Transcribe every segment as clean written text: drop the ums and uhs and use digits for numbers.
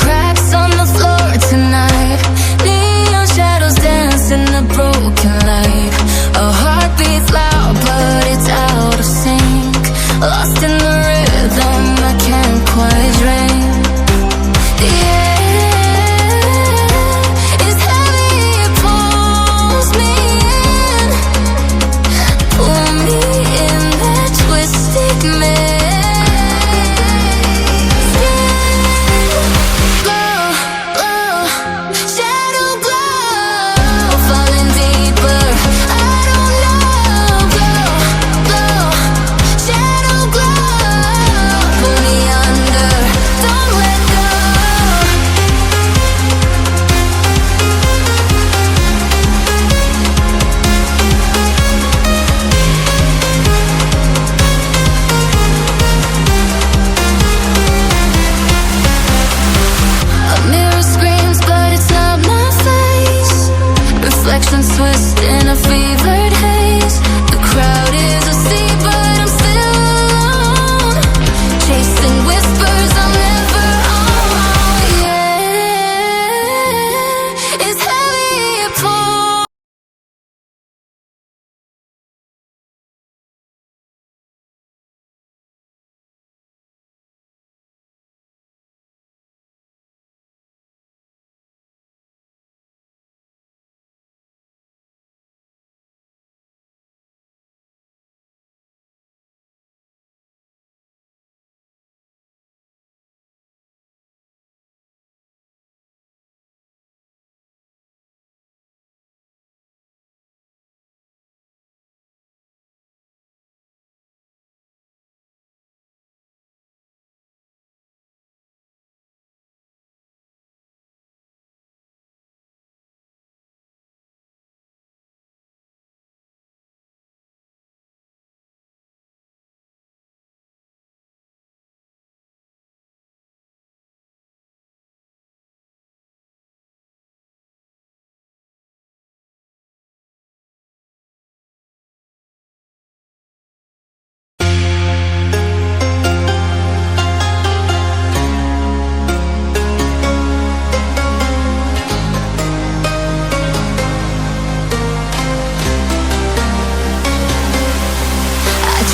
cracks on the floor tonight. Neon shadows dance in the broken light. Our heart beats loud, but it's out of sync. Lost in the rhythm, I can't quite drink. The air is heavy, it pulls me in. Pull me in that twisted maze. Reflections twist in a fevered haze. The crowd is asleep, but I'm still alone, chasing whispers I'm never on. Yeah, it's heavy, it pulls.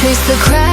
Trace the cracks